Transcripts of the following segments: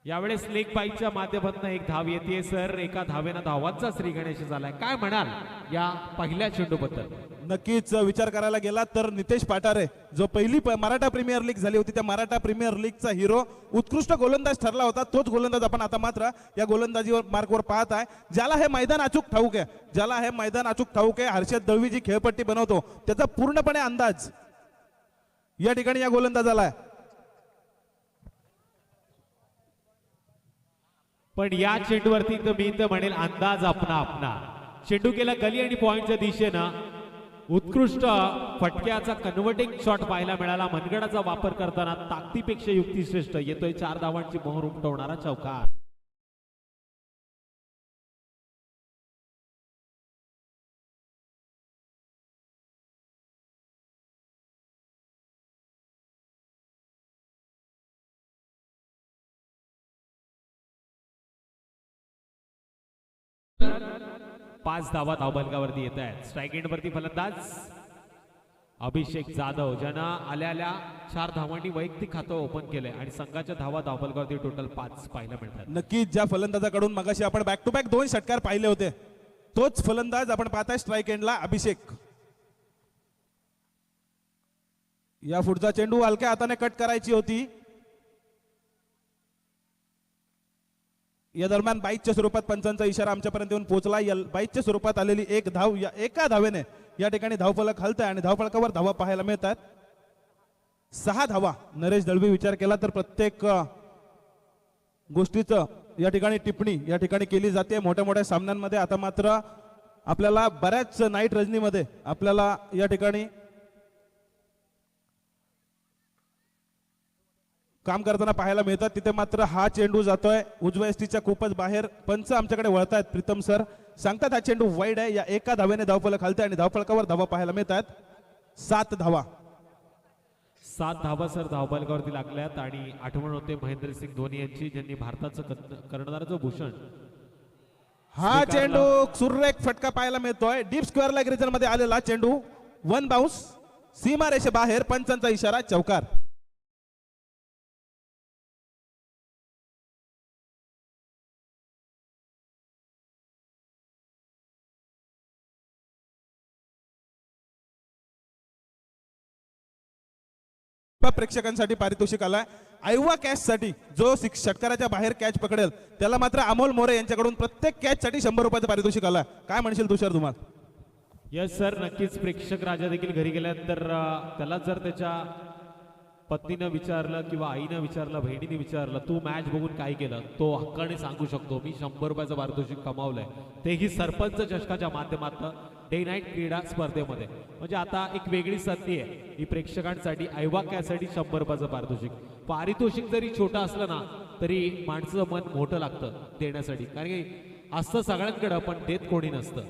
यावेळेस लेग बाईकच्या माध्यमातून एक धाव येते सर. एका धावेनं धावांचा श्री गणेश झालाय. काय म्हणाल या पहिल्या चेंडूबद्दल? नक्कीच विचार करायला गेला तर नितेश पाटारे जो पहिली मराठा प्रीमियर लीग झाली होती त्या मराठा प्रीमियर लीगचा हिरो उत्कृष्ट गोलंदाज ठरला होता. तोच गोलंदाज आपण आता मात्र या गोलंदाजीवर मार्कवर पाहत आहे. ज्याला हे मैदान अचूक ठाऊक आहे, ज्याला हे मैदान अचूक ठाऊक आहे, हर्षद दळवी जी खेळपट्टी बनवतो त्याचा पूर्णपणे अंदाज या ठिकाणी या गोलंदाजाला आहे. पण या चेंडूवरती तर मी तर म्हणेल अंदाज आपला आपला. चेंडू गेला गली आणि पॉइंटच्या दिशेनं. उत्कृष्ट फटक्याचा कन्व्हर्टिंग शॉट पाहायला मिळाला. मनगडाचा वापर करताना ताकदीपेक्षा युक्ती श्रेष्ठ. येतोय 4 धावांची मोहर उमटवणारा चौकार. पाच धावा धावबलकावरती येत आहेत. स्ट्राईक एंड वरती फलंदाज अभिषेक जाधव ज्यानं आल्या 4 धावांनी वैयक्तिक खातं ओपन केलंय आणि संघाच्या धावा धावबलकावरती टोटल 5 पाहायला मिळतात. नक्कीच ज्या फलंदाजाकडून मगाशी आपण बॅक टू बॅक 2 षटकार पाहिले होते तोच फलंदाज आपण पाहताय स्ट्राईक एंडला अभिषेक. या पुढचा चेंडू हलक्या हाताने कट करायची होती. या दरम्यान बाईकच्या स्वरूपात पंचांचा इशारा आमच्यापर्यंत येऊन पोहोचला. या बाईकच्या स्वरूपात आलेली एक धाव या एका धावेने या ठिकाणी धावफलक हलतंय आणि धावफलकावर धावा पाहायला मिळतात. 6 धावा. नरेश दळवी विचार केला तर प्रत्येक गोष्टीचं या ठिकाणी टिप्पणी या ठिकाणी केली जाते मोठ्या मोठ्या सामन्यांमध्ये. आता मात्र आपल्याला बऱ्याच नाईट रजनीमध्ये आपल्याला या ठिकाणी काम करताना पाहायला मिळतात. तिथे मात्र हा चेंडू जातोय उजव्या एसटीच्या खूपच बाहेर. पंच आमच्याकडे वळतायत. प्रीतम सर सांगतात हा चेंडू वाईड आहे. या एका धावेने धावफलक हलते आणि धावफलकावर धावा पाहायला मिळतात. 7 धावा. 7 धावा सर धावबलकावरती लागल्यात आणि आठवण होते महेंद्रसिंग धोनी यांची ज्यांनी भारताचं कर्णधाराचं भूषण. हा चेंडू सुरेख फटका पाहायला मिळतोय. डीप स्क्वेअर लेग रिजन मध्ये आलेला चेंडू 1 बाउन्स सीमा रेषे बाहेर. पंचांचा इशारा चौकार. प्रेक्षकांसाठी पारितोषिक आलाय आयवा कॅच साठी. जो षटकाराच्या बाहेर कॅच पकडेल त्याला मात्र अमोल मोरे यांच्याकडून प्रत्येक कॅच साठी 100 रुपयाचं पारितोषिक आलाय. काय म्हणशील तुषार धुमाळ? यस सर नक्कीच. प्रेक्षक राजा देखील घरी गेल्यानंतर त्याला जर त्याच्या पत्नीनं विचारलं किंवा आईनं विचारलं बहिणीने विचारलं तू मॅच बघून काय केलं, तो हक्काने सांगू शकतो मी 100 रुपयाचं पारितोषिक कमावलंय. तेही सरपंच चषकाच्या माध्यमातून डे नाईट क्रीडा स्पर्धेमध्ये. म्हणजे आता एक वेगळी संधी आहे ही प्रेक्षकांसाठी. आयवा कॅचसाठी 100 रुपयाचं पारितोषिक. पारितोषिक जरी छोटं असलं ना तरी माणसं मन मोठं लागतं देण्यासाठी. कारण की असतं सगळ्यांकडं पण देत कोणी नसतं.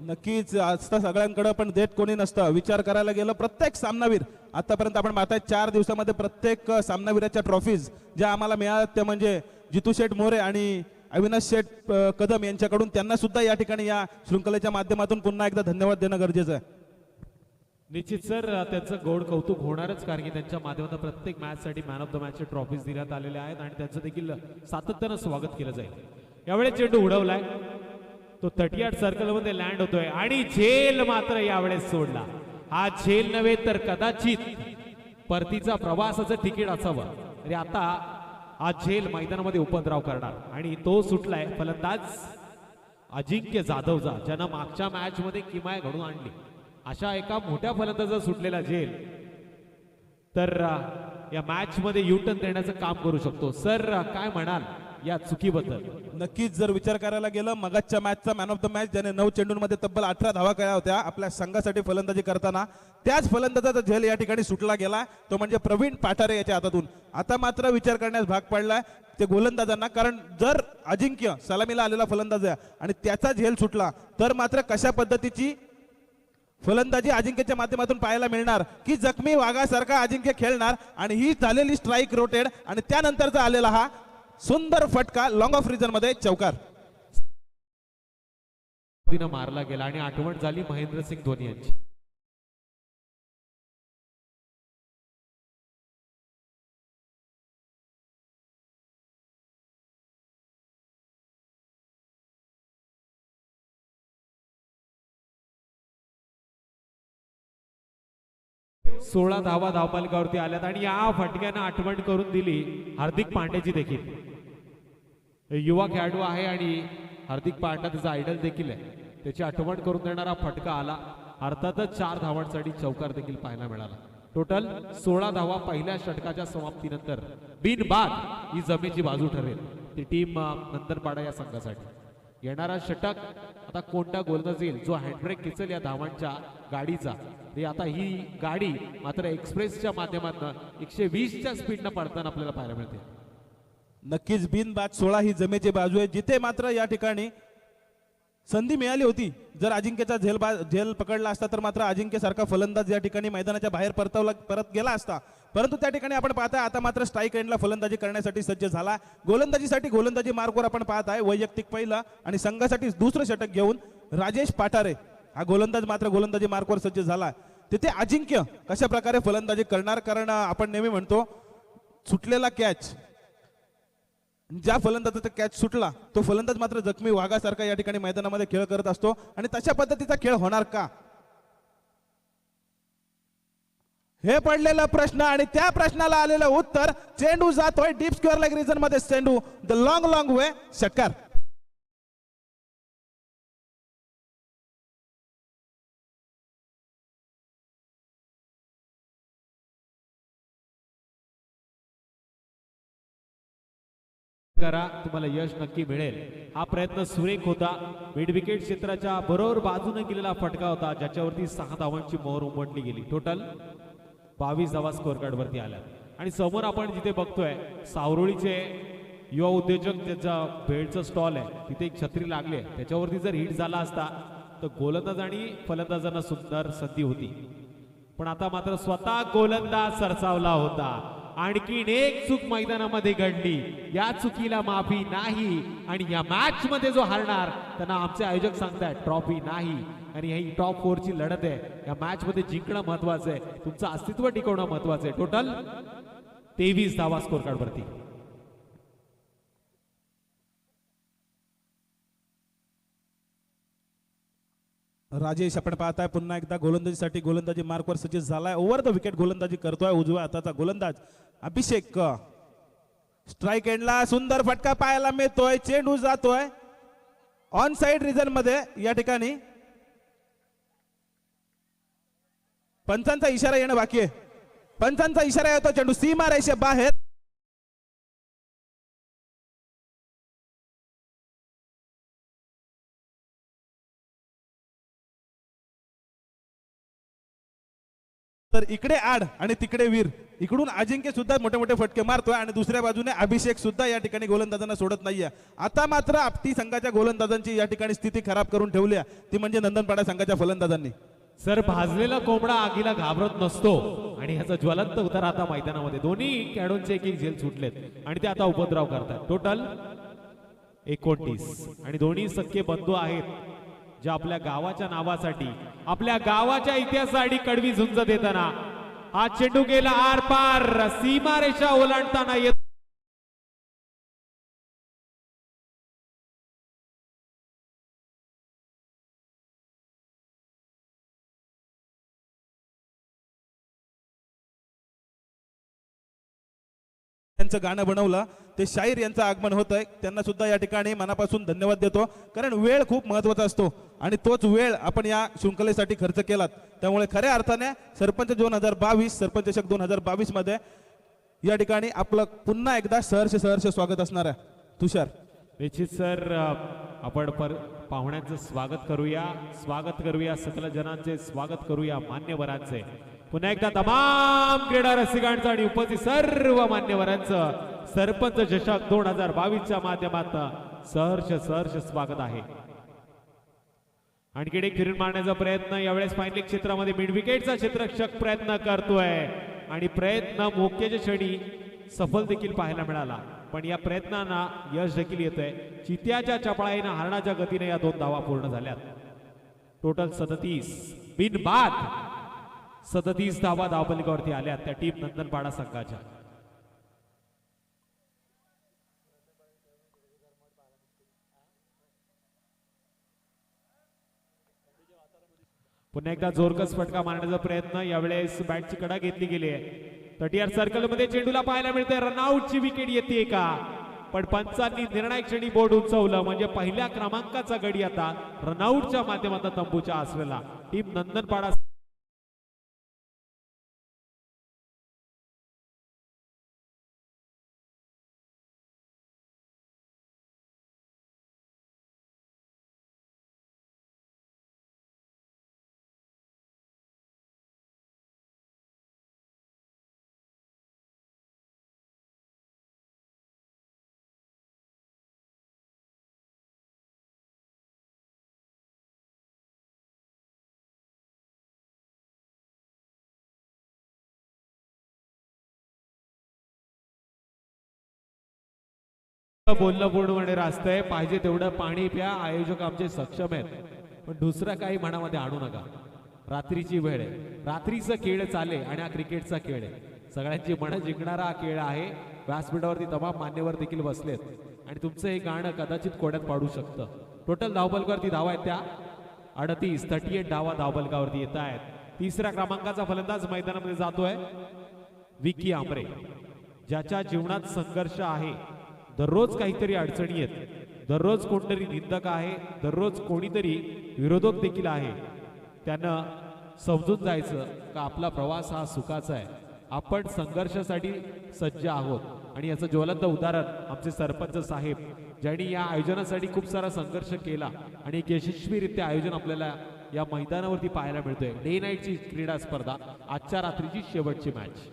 नक्कीच असतं सगळ्यांकडे पण देत कोणी नसतं. विचार करायला गेलं प्रत्येक सामनावीर आतापर्यंत आपण पाहताय 4 दिवसामध्ये प्रत्येक सामनावीराच्या ट्रॉफीज ज्या आम्हाला मिळाल्या त्या म्हणजे जितू शेठ मोरे आणि अविनाश शेठ कदम यांच्याकडून. त्यांना सुद्धा या ठिकाणी या शृंखलेच्या माध्यमातून पुन्हा एकदा धन्यवाद देणं गरजेचं आहे. निश्चित सर त्यांचं गोड कौतुक होणारच कारण की त्यांच्या माध्यमातून प्रत्येक मॅचसाठी मॅन ऑफ द मॅचचे ट्रॉफीज देण्यात आलेल्या आहेत आणि त्यांचं देखील सातत्यानं स्वागत केलं जाईल. यावेळेस चेंडू उडवलाय तो 38 सर्कल मध्ये लँड होतोय आणि झेल मात्र यावेळेस सोडला. हा झेल नव्हे तर कदाचित परतीचा प्रवासाचं तिकीट असावं. तरी आता हा झेल मैदानामध्ये उपद्रव करणार आणि तो सुटलाय फलंदाज अजिंक्य जाधवचा ज्यानं मागच्या मॅच मध्ये किमया घडून आणली. अशा एका मोठ्या फलंदाजा सुटलेला झेल तर या मॅच मध्ये युटर्न देण्याचं काम करू शकतो. सर काय म्हणाल या चुकीबद्दल? नक्कीच जर विचार करायला गेलं मगाच्या मॅचचा मॅन ऑफ द मॅच ज्याने 9 चेंडूंमध्ये तब्बल 18 धावा केल्या होत्या आपल्या संघासाठी फलंदाजी करताना, त्याच फलंदाजाचा झेल या ठिकाणी सुटला गेला तो म्हणजे प्रवीण पाठारे याच्या हातातून. आता मात्र विचार करण्यास भाग पडलाय ते गोलंदाजांना. कारण जर अजिंक्य सलामीला आलेला फलंदाज आहे आणि त्याचा झेल सुटला तर मात्र कशा पद्धतीची फलंदाजी अजिंक्यच्या माध्यमातून पाहायला मिळणार की जखमी वाघासारखा अजिंक्य खेळणार आणि ही झालेली स्ट्राईक रोटेड आणि त्यानंतरचा आलेला हा सुंदर फटका लॉंग ऑफ रिजन मध्ये चौकार मारला गेला आणि आठवण झाली महेंद्रसिंग धोनी यांची. 16 धावा धावफलकावरती आल्यात आणि या फटक्यानं आठवण करून दिली हार्दिक पांड्याची देखील. युवा खेळाडू आहे आणि हार्दिक पांड्या त्याचा आयडल देखील आहे. त्याची आठवण करून देणारा फटका आला. अर्थातच 4 धावांसाठी चौकार देखील पाहायला मिळाला. टोटल 16 धावा पहिल्या षटकाच्या समाप्तीनंतर बिनबाद ही जमेची बाजू ठरेल ती टीम नंदनपाडा या संघासाठी. येणारा षटक आता कोणता गोलंदाज येईल जो हँडब्रेक खेचेल या धावांच्या गाडीचा. ते आता ही गाडी मात्र एक्सप्रेसच्या माध्यमातून 120च्या स्पीडनं पडताना आपल्याला पाहायला मिळते. नक्कीच बिनबाद 16 ही जमेची बाजू आहे, जिथे मात्र या ठिकाणी संधी मिळाली होती. जर अजिंक्यचा झेल पकडला असता तर मात्र अजिंक्य सारखा फलंदाज या ठिकाणी मैदानाच्या बाहेर परत गेला असता. परंतु त्या ठिकाणी आपण पाहताय आता मात्र स्ट्राईक एंडला फलंदाजी करण्यासाठी सज्ज झाला. गोलंदाजीसाठी गोलंदाजी मार्कवर आपण पाहत आहे. वैयक्तिक पहिलं आणि संघासाठी दुसरं षटक घेऊन राजेश पाठारे हा गोलंदाज मात्र गोलंदाजी मार्कवर सज्ज झाला. तिथे अजिंक्य कशा प्रकारे फलंदाजी करणार, कारण आपण नेहमी म्हणतो सुटलेला कॅच, ज्या फलंदाजाचा कॅच सुटला तो फलंदाज मात्र जखमी वाघासारखा या ठिकाणी मैदानामध्ये खेळ करत असतो. आणि तशा पद्धतीचा खेळ होणार का, हे पडलेला प्रश्न आणि त्या प्रश्नाला आलेलं उत्तर. चेंडू जातोय डीप स्क्वेअर लेग रिजन मध्ये. चेंडू द लॉंग वे षटकार. करा, तुम्हाला यश नक्की मिळेल. हा प्रयत्न सुरेख होता. मिड विकेट क्षेत्राच्या बरोबर बाजूने गेलेला फटका होता ज्याच्यावरती 6 धावांची मोहर उमटली गेली. टोटल 22 धावा स्कोअर कार्ड वरती आल्या. आणि समोर आपण जिथे बघतोय सावरोळीचे युवा उद्योजक ज्याचा भेळचं स्टॉल आहे तिथे एक छत्री लागली आहे. त्याच्यावरती जर हिट झाला असता तर गोलंदाज आणि फलंदाजांना सुंदर संधी होती. पण आता मात्र स्वतः गोलंदाज सरसावला होता. आणखीन एक चूक मैदानामध्ये घडली, या चुकीला माफी नाही. आणि या मॅच मध्ये जो हारणार त्यांना आमचे आयोजक सांगतायत ट्रॉफी नाही. आणि ही टॉप 4 ची लढत आहे. या मॅच मध्ये जिंकणं महत्वाचं आहे, तुमचं अस्तित्व टिकवणं महत्वाचं आहे. टोटल 23 धावा स्कोर कार्ड वरती. राजेश आपण पाहताय पुन्हा एकदा गोलंदाजीसाठी गोलंदाजी मार्कवर सज्ज झालाय. ओव्हर द विकेट गोलंदाजी करतोय उजव्या हाताचा गोलंदाज अभिषेक. स्ट्राईक एंडला सुंदर फटका पाहायला मिळतोय. चेंडू जातोय ऑन साइड रिजन मध्ये. या ठिकाणी पंचांचा इशारा येणं बाकी आहे. पंचांचा इशारा येतो, चेंडू सीमा रेषे बाहेर. तर इकडे आड आणि तिकडे वीर. इकडून अजिंक्य सुद्धा मोठे मोठे फटके मारतोय आणि दुसऱ्या बाजूने अभिषेक सुद्धा या ठिकाणी गोलंदाजांना सोडत नाहीये. आता मात्र आपटी संघाच्या गोलंदाजांची या ठिकाणी स्थिती खराब करून ठेवली आहे, ती म्हणजे नंदनपाडा संघाच्या फलंदाजांनी. सर भाजलेला कोंबडा आगीला घाबरत नसतो आणि ह्याचा ज्वलंत उतार आता मैदानामध्ये. दोन्ही खेळाडूंचे एक झेल सुटलेत आणि ते आता उपद्रव करतात. टोटल 29 आणि दोन्ही सख्खे बंधू आहेत जे आपल्या गावाच्या नावासाठी, आपल्या गावाच्या इतिहासासाठी कडवी झुंज देताना. हा चेंडू गेला आर पार, सीमारेषा ओलांडताना येत त्यांचं गाणं बनवलं ते शाहीर यांचं आगमन होत आहे. त्यांना सुद्धा या ठिकाणी मनापासून धन्यवाद देतो, कारण वेळ खूप महत्वाचा असतो आणि तोच वेळ आपण या शृंखलेसाठी खर्च केलात. त्यामुळे खऱ्या अर्थाने सरपंच 2022 सरपंच चषक 2022 मध्ये या ठिकाणी आपलं पुन्हा एकदा सहर्ष स्वागत असणार आहे. तुषार निश्चित सर, आपण पाहुण्यांचं स्वागत करूया सकल जनांचे स्वागत करूया, मान्यवरांचे पुन्हा एकदा तमाम क्रीडा रसिकांचं आणि उपस्थित सर्व मान्यवरांचं सरपंच चषक 2022च्या माध्यमातून सहर्ष स्वागत आहे. आणखी एक फिरून मारण्याचा प्रयत्न यावेळेस फायनल क्षेत्रामध्ये मिड विकेटचा क्षेत्ररक्षक प्रयत्न करतोय आणि प्रयत्न मोक्याच्या क्षणी सफल देखील पाहायला मिळाला. पण या प्रयत्नांना यश देखील येतंय. चित्याच्या चपळाईनं हरणाच्या गतीने या 2 धावा पूर्ण झाल्यात. टोटल 37 बिनबाद 37 धावा धावपलिकावरती आल्या त्या टीम नंदनपाडा संघाच्या. पुन्हा एकदा जोरकस फटका मारण्याचा प्रयत्न, यावेळेस बॅटची कडा घेतली गेली आहे. 30 सर्कल मध्ये चेंडूला पाहायला मिळते, रनआउटची विकेट येते का, पण पंचांनी निर्णायक क्षणी बोर्ड उंचवलं, म्हणजे पहिल्या क्रमांकाचा गडी आता रनआउटच्या माध्यमातून तंबूच्या आसरेला. टीम नंदनपाडा बोलणं पूर्णपणे रास्तंय. पाहिजे तेवढं पाणी प्या, आयोजक आमचे सक्षम आहेत, पण दुसरं काही मनामध्ये आणू नका. रात्रीची वेळ आहे, रात्रीचा खेळ चाले आणि हा क्रिकेटचा खेळ आहे. सगळ्यांची मनं जिंकणारा हा खेळ आहे. व्यासपीठावरती तमाम मान्यवर देखील बसलेत आणि तुमचं हे गाणं कदाचित कोड्यात पाडू शकतं. टोटल धावफलकावरती धावा आहेत त्या 38 धावा धावफलकावरती येत आहेत. तिसऱ्या क्रमांकाचा फलंदाज मैदानामध्ये जातोय विकी आमरे, ज्याच्या जीवनात संघर्ष आहे. दररोज काहीतरी अडचणी आहेत, दररोज कोणतरी निंदक आहे, दररोज कोणीतरी विरोधक देखील आहे. त्यानं समजून जायचं का आपला प्रवास हा सुखाचा आहे, आपण संघर्षासाठी सज्ज आहोत. आणि याचं ज्वलंत उदाहरण आमचे सरपंच साहेब, ज्यांनी या आयोजनासाठी खूप सारा संघर्ष केला आणि एक यशस्वीरित्या आयोजन आपल्याला या मैदानावरती पाहायला मिळतोय. डे नाईटची क्रीडा स्पर्धा, आजच्या रात्रीची शेवटची मॅच.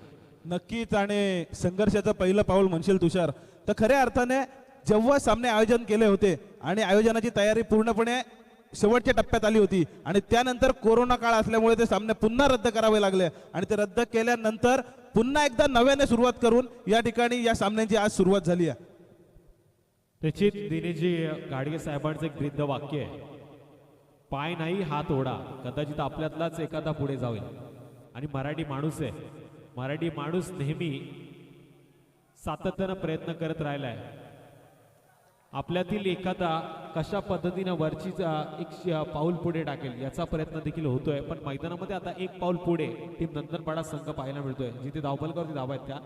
नक्कीच, आणि संघर्षाचं पहिलं पाऊल म्हणशील तुषार, तर खऱ्या अर्थाने जेव्हा सामने आयोजन केले होते आणि आयोजनाची तयारी पूर्णपणे शेवटच्या टप्प्यात आली होती आणि त्यानंतर कोरोना काळ असल्यामुळे ते सामने पुन्हा रद्द करावे लागले आणि ते रद्द केल्यानंतर पुन्हा एकदा नव्याने सुरुवात करून या ठिकाणी या सामन्यांची आज सुरुवात झाली आहे. निश्चित दिनेजी गाडगे साहेबांचं एक ब्रीद वाक्य आहे, पाय नाही हात ओढा, कदाचित आपल्यातलाच एखादा पुढे जाईल. आणि मराठी माणूस आहे, मराठी माणूस नेहमी सातत्यानं प्रयत्न करत राहिलाय. आपल्यातील एखादा कशा पद्धतीनं वरची एक पाऊल पुढे टाकेल याचा प्रयत्न देखील होतोय. पण मैदानामध्ये आता एक पाऊल पुढे टीम नंदनपाडा संघ पाहायला मिळतोय, जिथे धावफलकावरती धावा आहेत त्या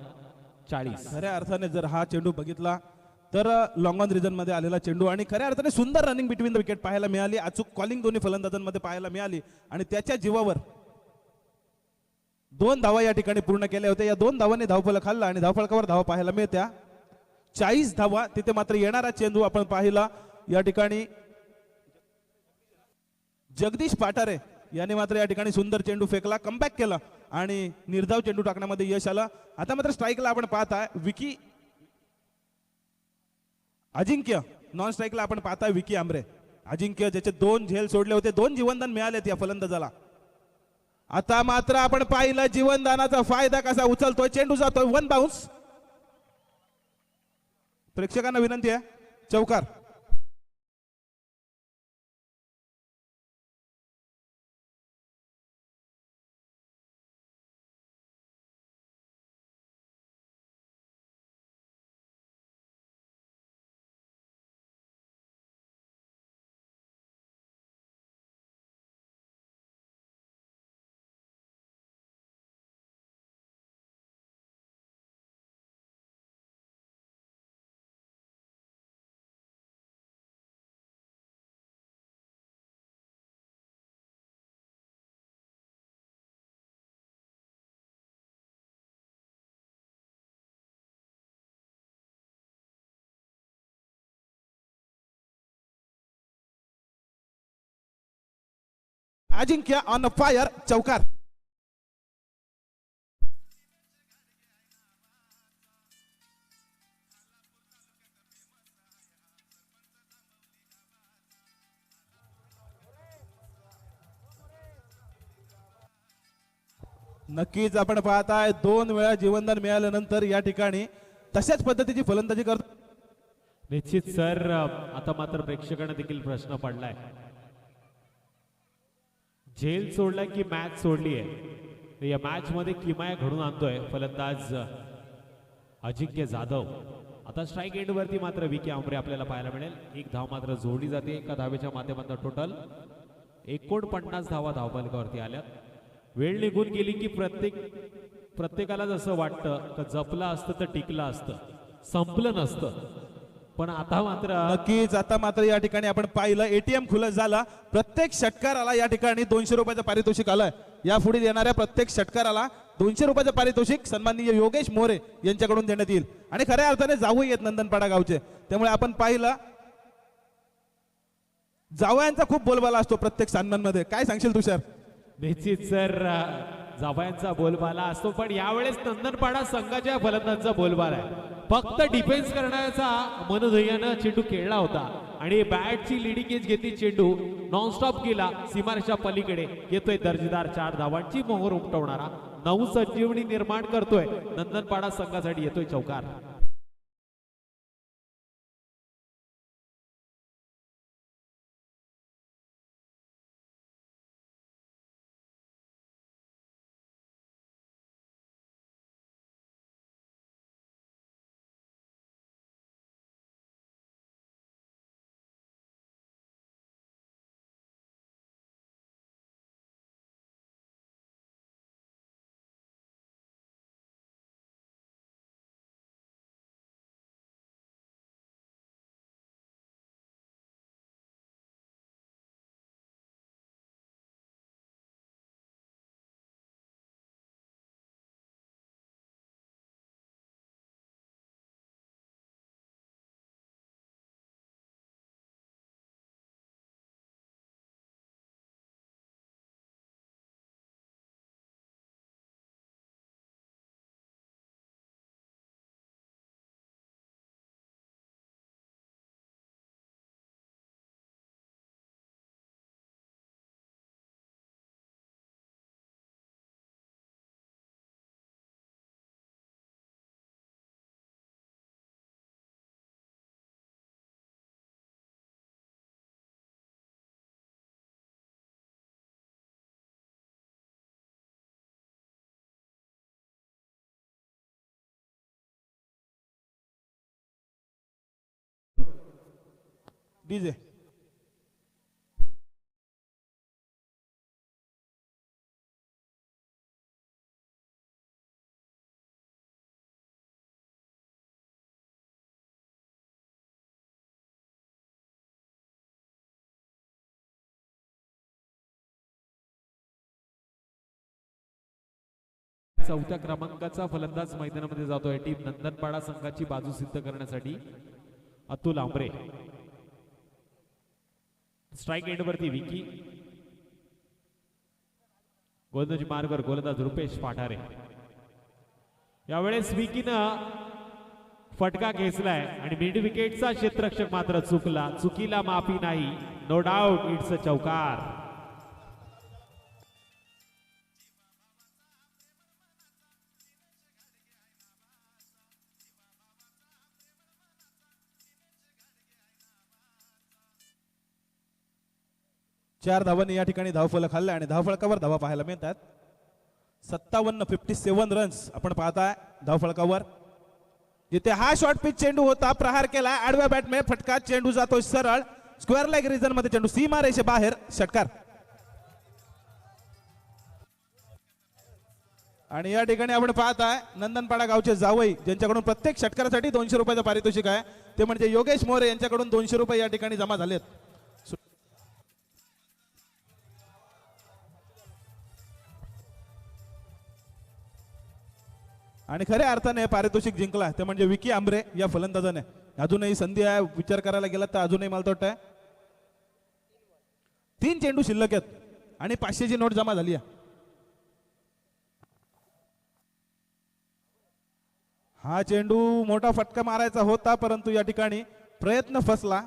40. खऱ्या अर्थाने जर हा चेंडू बघितला तर लॉंग ऑन रिजन मध्ये आलेला चेंडू आणि खऱ्या अर्थाने सुंदर रनिंग बिटवीन द विकेट पाहायला मिळाली, अचूक कॉलिंग दोन्ही फलंदाजांमध्ये पाहायला मिळाली आणि त्याच्या जीवावर 2 धावा या ठिकाणी पूर्ण केल्या होत्या. या 2 धावांनी धावफलक हल्ला आणि धावफलकावर धावा पाहायला मिळत्या 40 धावा. तिथे मात्र येणारा चेंडू आपण पाहिला या ठिकाणी जगदीश पाठारे याने मात्र या ठिकाणी सुंदर चेंडू फेकला, कमबॅक केला आणि निर्धाव चेंडू टाकण्यामध्ये यश आलं. आता मात्र स्ट्राईकला आपण पाहताय विकी अजिंक्य, नॉन स्ट्राईकला आपण पाहताय विकी आमरे. अजिंक्य ज्याचे 2 झेल सोडले होते, 2 जीवनदान मिळालेत या फलंदाजाला. आता मात्र आपण पाहिलं जीवनदानाचा फायदा कसा उचलतोय. चेंडू जातोय 1 बाउन्स. प्रेक्षकांना विनंती आहे, चौकार. अजिंक्य ऑन फायर, चौकार. नक्कीच आपण पाहताय 2 वेळा जीवनदान मिळाल्यानंतर या ठिकाणी तशाच पद्धतीची फलंदाजी करतो. निश्चित सर, आता मात्र प्रेक्षकांना देखील प्रश्न पडलाय, झेल सोडलाय की मॅच सोडली आहे. या मॅच मध्ये किमया घडून आणतोय फलंदाज अजिंक्य जाधव. आता स्ट्राईक एंड वरती मात्र विकी आमरे आपल्याला पाहायला मिळेल. 1 धाव मात्र जोडली जाते. एका धावेच्या माध्यमातून टोटल 49 धावा धावफलकावरती आल्या. वेळ निघून गेली की प्रत्येकाला जसं वाटतं का जपलं असतं तर टिकलं असतं, संपलं नसतं. पण आता मात्र नक्कीच आता मात्र या ठिकाणी आपण पाहिलं एटीएम खुलं झालं. प्रत्येक षटकाराला या ठिकाणी 200 रुपयाचं पारितोषिक आलंय. या पुढे येणाऱ्या प्रत्येक षटकाराला 200 रुपयाचं पारितोषिक सन्माननीय योगेश मोरे यांच्याकडून देण्यात येईल. आणि खऱ्या अर्थाने जावई आहेत नंदनपाडा गावचे, त्यामुळे आपण पाहिलं जावयांचा खूप बोलबाला असतो प्रत्येक सामन्यांमध्ये. काय सांगशील तुषार? निश्चित सर, जावयांचा बोलबाला असतो, पण यावेळेस नंदनपाडा संघाच्या फलंदाजांचा बोलबाला आहे. फक्त डिफेन्स करण्याचा मनोधैर्यानं चेंडू खेळला होता आणि बॅटची लिडिंग एज घेतली. चेंडू नॉनस्टॉप केला सीमारेषा पलीकडे. येतोय दर्जेदार 4 धावांची मोहर उमटवणारा, नवसंजीवनी निर्माण करतोय नंदनपाडा संघासाठी. येतोय चौकार. डीजे चौथ्या क्रमांकाचा फलंदाज मैदानामध्ये जातोय. टीम नंदनपाडा संघाची बाजू सिद्ध करण्यासाठी अतुल आंबरे. स्ट्राइक एंड वरती विकी, गोलंदाजी मार्गवर गोलंदाज रुपेश पाठारे. यावेळेस विकीनं फटका घेतलाय आणि मिड विकेटचा क्षेत्ररक्षक मात्र चुकला. चुकीला माफी नाही. नो डाऊट इट्स अ चौकार. चार धावांनी या ठिकाणी धावफलक खाल्ले आणि धावफलकावर धावा पाहायला मिळतात. 57 रन्स आपण पाहताय धावफलकावर. जिथे हा शॉर्ट पिच चेंडू होता, प्रहार केला आडव्या बॅटने, फटका, चेंडू जातोय सरळ स्क्वेअर लेग रिजन मध्ये. चेंडू सीमा रेषे बाहेर, षटकार. आणि या ठिकाणी आपण पाहताय नंदनपाडा गावचे जावई ज्यांच्याकडून प्रत्येक षटकारासाठी 200 रुपयाचं पारितोषिक आहे, ते म्हणजे योगेश मोरे यांच्याकडून 200 रुपये या ठिकाणी जमा झालेत. आणि खऱ्या अर्थाने पारितोषिक जिंकला ते म्हणजे विकी आंबरे या फलंदाजाने. अजूनही संधी आहे, विचार करायला गेला तर अजूनही मला वाटतंय 3 चेंडू शिल्लक आहेत आणि 500ची नोट जमा झाली आहे. हा चेंडू मोठा फटका मारायचा होता, परंतु या ठिकाणी प्रयत्न फसला.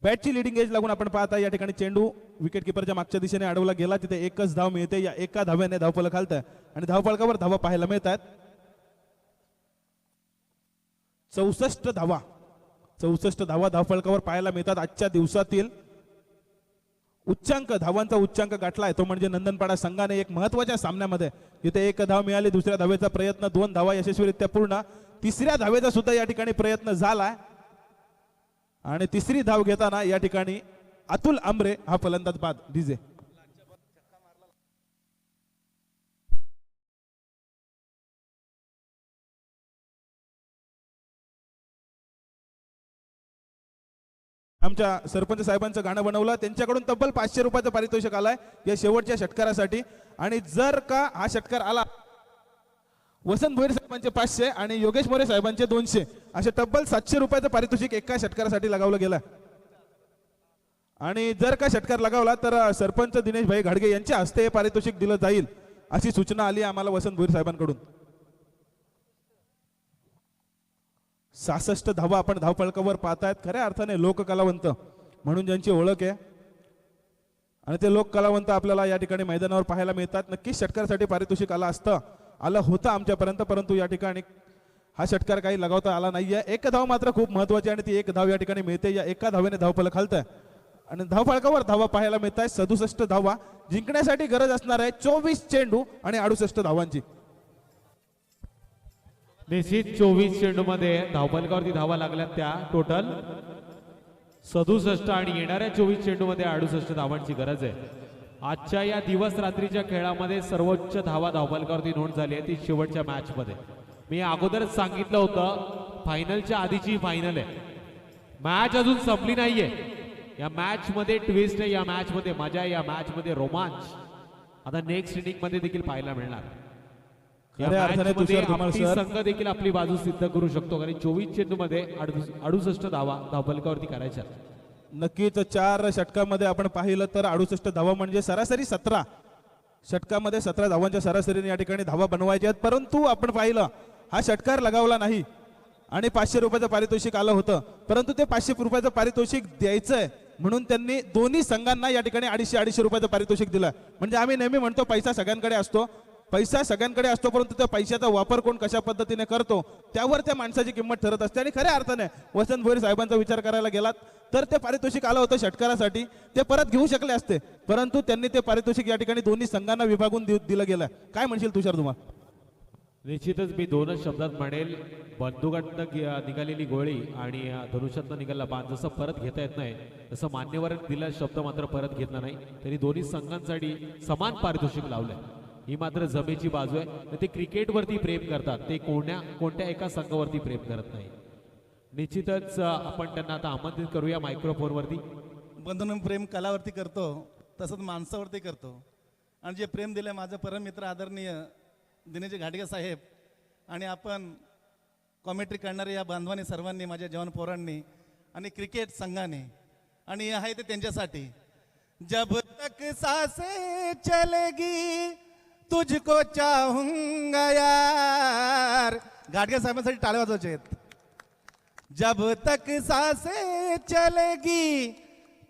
बॅटची लिडिंग एज लागून आपण पाहता या ठिकाणी चेंडू विकेट किपरच्या मागच्या दिशेने अडवला गेला. तिथे एकच धाव मिळते. या एका धाव्याने धावफलक खालतं आणि धावफलकावर धावा पाहायला मिळतात. 64 धावा धावफलकावर पाहायला मिळतात. आजच्या दिवसातील उच्चांक, धावांचा उच्चांक गाठलाय तो म्हणजे नंदनपाडा संघाने एक महत्वाच्या सामन्यामध्ये. जिथे एक धाव मिळाली, दुसऱ्या धावेचा प्रयत्न, 2 धावा यशस्वीरित्या पूर्ण. तिसऱ्या धावेचा सुद्धा या ठिकाणी प्रयत्न झाला आणि तिसरी धाव घेताना या ठिकाणी अतुल आंबरे हा फलंदाज बाद. डीजे आमच्या सरपंच साहेबांचं गाणं बनवलं, त्यांच्याकडून तब्बल 500 रुपयाचं पारितोषिक आलाय या शेवटच्या षटकारासाठी. आणि जर का हा षटकार आला, वसंत भोईर साहेबांचे 500 आणि योगेश मोरे साहेबांचे 200 असे तब्बल 700 रुपयाचं पारितोषिक एका षटकारासाठी लगावलं गेलं. आणि जर का षटकार लगावला तर सरपंच दिनेश भाई घाडगे यांच्या हस्ते हे पारितोषिक दिलं जाईल अशी सूचना आली आम्हाला वसंत भोईर साहेबांकडून. 66 धावा आपण धावफलकावर पाहतायत. खऱ्या अर्थाने लोक कलावंत म्हणून ज्यांची ओळख आहे आणि ते लोक कलावंत आपल्याला या ठिकाणी मैदानावर पाहायला मिळतात. नक्कीच षटकारासाठी पारितोषिक आलं होतं आमच्यापर्यंत, परंतु या ठिकाणी हा षटकार काही लगावता आला नाहीये. एक धाव मात्र खूप महत्वाची आणि ती एक धाव या ठिकाणी मिळते. या एका धावेने धावफलक हलतंय आणि धावफलकावर धावा पाहायला मिळत आहे 67 धावा. जिंकण्यासाठी गरज असणार आहे 24 चेंडू आणि 68 धावांची. निश्चित 24 चेंडू मध्ये धावफलकावरती धावा लागल्या त्या टोटल 67 आणि येणाऱ्या 24 चेंडू मध्ये 68 धावांची गरज आहे. आजच्या या दिवस रात्रीच्या खेळामध्ये सर्वोच्च धावा धावफलकावरती नोंद झाली आहे ती शेवटच्या मॅच मध्ये. मी अगोदरच सांगितलं होतं फायनलच्या आधीची फायनल आहे, मॅच अजून संपली नाहीये. या मॅच मध्ये ट्विस्ट आहे, या मॅच मध्ये मजा आहे, या मॅच मध्ये रोमांच आता नेक्स्ट इनिंग मध्ये देखील पाहायला मिळणार. खऱ्या अर्थाने तुषार धुमाळ सर, संघ देखील आपली बाजू सिद्ध करू शकतो कारण 24 चेंडू मध्ये 68 धावा धावफलकावरती करायच्या. नक्कीच 4 षटकामध्ये आपण पाहिलं तर 68 धावा म्हणजे सरासरी 17 षटकामध्ये 17 धावांच्या सरासरीने या ठिकाणी धावा बनवायच्या आहेत. परंतु आपण पाहिलं हा षटकार लगावला नाही आणि 500 रुपयाचं पारितोषिक आलं होतं, परंतु ते 500 रुपयाचं पारितोषिक द्यायचंय म्हणून त्यांनी दोन्ही संघांना या ठिकाणी 250 रुपयाचं पारितोषिक दिलं. म्हणजे आम्ही नेहमी म्हणतो पैसा सगळ्यांकडे असतो, परंतु त्या पैशाचा वापर कोण कशा पद्धतीने करतो त्यावर त्या माणसाची किंमत ठरत असते. आणि खऱ्या अर्थाने वसंत भोईर साहेबांचा विचार करायला गेलात तर ते पारितोषिक आलं होतं षटकारासाठी, ते परत घेऊ शकले असते, परंतु त्यांनी ते पारितोषिक या ठिकाणी दोन्ही संघांना विभागून दिलं गेलं. काय म्हणशील तुषार धुमाळ? निश्चितच मी दोनच शब्दात म्हणेल, बंदुकातनं निघालेली गोळी आणि धनुष्यातनं निघाला बाण जसं परत घेता येत नाही तसं मान्यवर दिला शब्द मात्र परत घेतला नाही. तरी दोन्ही संघांसाठी समान पारितोषिक लावलंय, ही मात्र जमेची बाजू आहे. ते क्रिकेटवरती प्रेम करतात, ते कोणत्या एका संघावरती प्रेम करत नाही. निश्चितच आपण त्यांना आता आमंत्रित करूया मायक्रोफोनवरती. बंधून प्रेम कलावरती करतो तसंच माणसावरती करतो. आणि जे प्रेम दिले माझं परम मित्र आदरणीय दिनेश घाडगे साहेब आणि आपण कॉमेंट्री करणारे या बांधवांनी सर्वांनी, माझ्या जवान पोरांनी आणि क्रिकेट संघाने, आणि हे आहे ते त्यांच्यासाठी. जब तक सांसें चलेगी तुझको चाहूंगा यार. घाडगे साहेबांसाठी टाळ्या वाजवायचे आहेत. जब तक सांसें चलेगी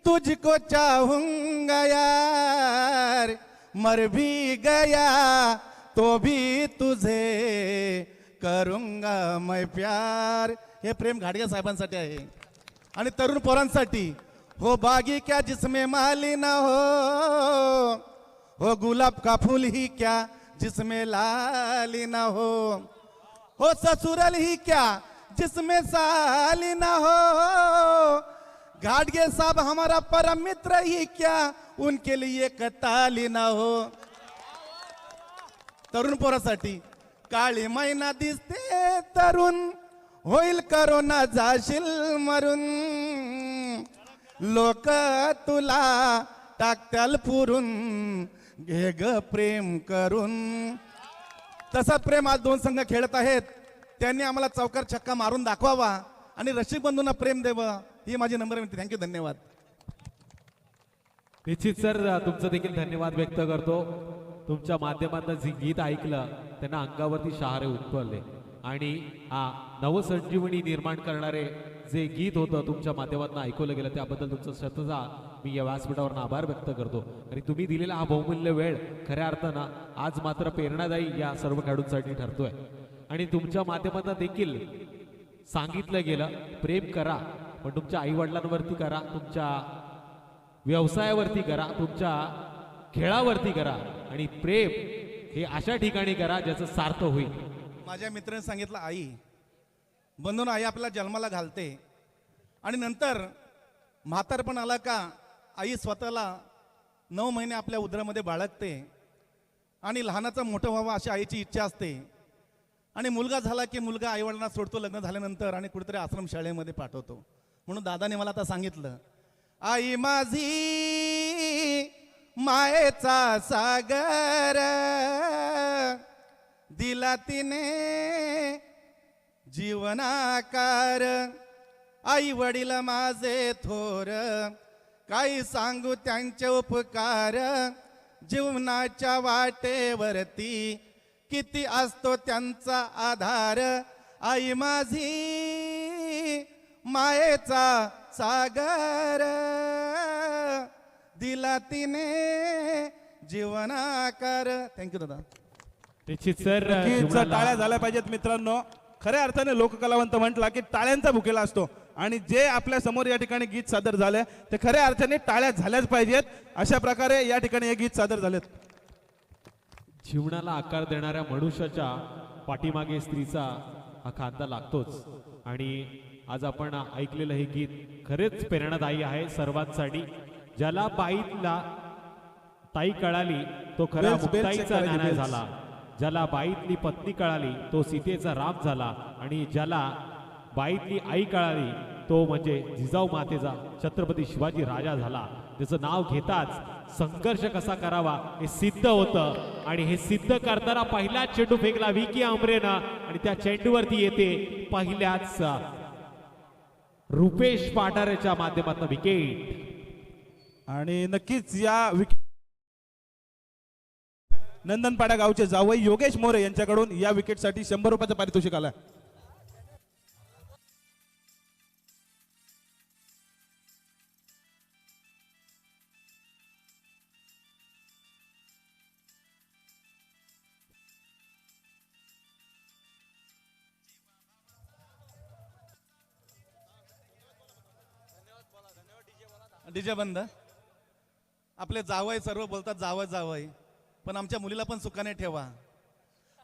तुझको चाहूंगा यार, मर भी गया तो भी तुझे करूंगा मैं प्यार. हे प्रेम घाडगे साहेबांसाठी आहे आणि तरुण पोरांसाठी. हो बागी क्या जिसमें माली ना हो गुलाब का फूल ही क्या जिसमें लाली ना हो ससुरल ही क्या जिसमें साली ना हो. घाडगे साहब हमारा परम मित्र ही क्या उनके लिए कताली ना हो. तरुण पोरासाठी. काळी मैना दिसते तरुण होईल करोना जाशील मरून, लोक तुला टाकत्याल पुरून घे ग प्रेम करून. तसा प्रेम आज दोन संघ खेळत आहेत, त्यांनी आम्हाला चौकार छक्का मारून दाखवावा आणि रसिक बंधूंना प्रेम द्यावं ही माझी नम्र विनंती. थँक्यू, धन्यवाद. निश्चित सर तुमचं देखील धन्यवाद व्यक्त करतो. तुमच्या माध्यमातून जे गीत ऐकलं त्यांना अंगावरती शहारे उठवले आणि नवसंजीवनी निर्माण करणारे जे गीत होतं तुमच्या माध्यमातून ऐकवलं गेलं त्याबद्दल तुमचं स्वतःचा मी या व्यासपीठावर आभार व्यक्त करतो. आणि तुम्ही दिलेला हा बहुमूल्य वेळ खऱ्या अर्थानं आज मात्र प्रेरणादायी या सर्व खेळाडूंसाठी ठरतोय. आणि तुमच्या माध्यमातून देखील सांगितलं गेलं प्रेम करा, पण तुमच्या आई वडिलांवरती करा, तुमच्या व्यवसायावरती करा, तुमच्या खेळावरती करा आणि प्रेम हे अशा ठिकाणी करा ज्याचं सार्थ होईल. माझ्या मित्राने सांगितलं आई बनून आई आपल्याला जन्माला घालते आणि नंतर म्हातारपण आला का आई स्वतःला 9 महिने आपल्या उदरामध्ये बाळगते आणि लहानाचं मोठं व्हावं अशी आईची इच्छा असते आणि मुलगा झाला की मुलगा आईवडिलांना सोडतो लग्न झाल्यानंतर आणि कुठेतरी आश्रमशाळेमध्ये पाठवतो. म्हणून दादाने मला आता सांगितलं, आई माझी मायेचा सागर दिला तिने जीवनाकार, आई वडील माझे थोर काही सांगू त्यांचे उपकार, जीवनाच्या वाटेवरती किती असतो त्यांचा आधार, आई माझी मायेचा सागर दिला तिने जीवनाकार. थँक्यू दादा. निश्चित सर नक्कीच जीवनाला- टाळ्या झाल्या पाहिजेत मित्रांनो. खऱ्या अर्थाने लोककलावंत म्हटला की टाळ्यांचा भुकेला असतो आणि जे आपल्या समोर या ठिकाणी गीत सादर झाले ते खऱ्या अर्थाने टाळ्या झाल्याच पाहिजेत. अशा प्रकारे या ठिकाणी हे गीत सादर झालेत. जीवनाला आकार देणाऱ्या मनुष्याच्या पाठीमागे स्त्रीचा हा खांदा लागतोच आणि आज आपण ऐकलेलं हे गीत खरेच प्रेरणादायी आहे सर्वांसाठी. ज्याला बाईतला ताई कळाली तो खरा बेल्स, बेल्स मुक्ताईचा check करायचे, नाना बेल्स. झाला. ज्याला बाईतली पत्नी कळाली तो सीतेचा राम झाला आणि ज्याला बाईतली आई कळाली तो म्हणजे जिजाऊ मातेचा छत्रपती शिवाजी राजा झाला. त्याचं नाव घेताच संघर्ष कसा करावा हे सिद्ध होतं आणि हे सिद्ध करताना पहिलाच चेंडू फेकला विकी आंबरेनं आणि त्या चेंडूवरती येते पहिल्याच रुपेश पाठारेच्या माध्यमातून विकेट. आणि नक्कीच या विकेट नंदनपाडा गावचे जावई योगेश मोरे यांच्याकडून या विकेटसाठी 100 रुपयाचं पारितोषिक आलं. डीजे बंद. आपले जावई सर्व बोलतात जावई जावई, पण आमच्या मुलीला पण सुखाने ठेवा.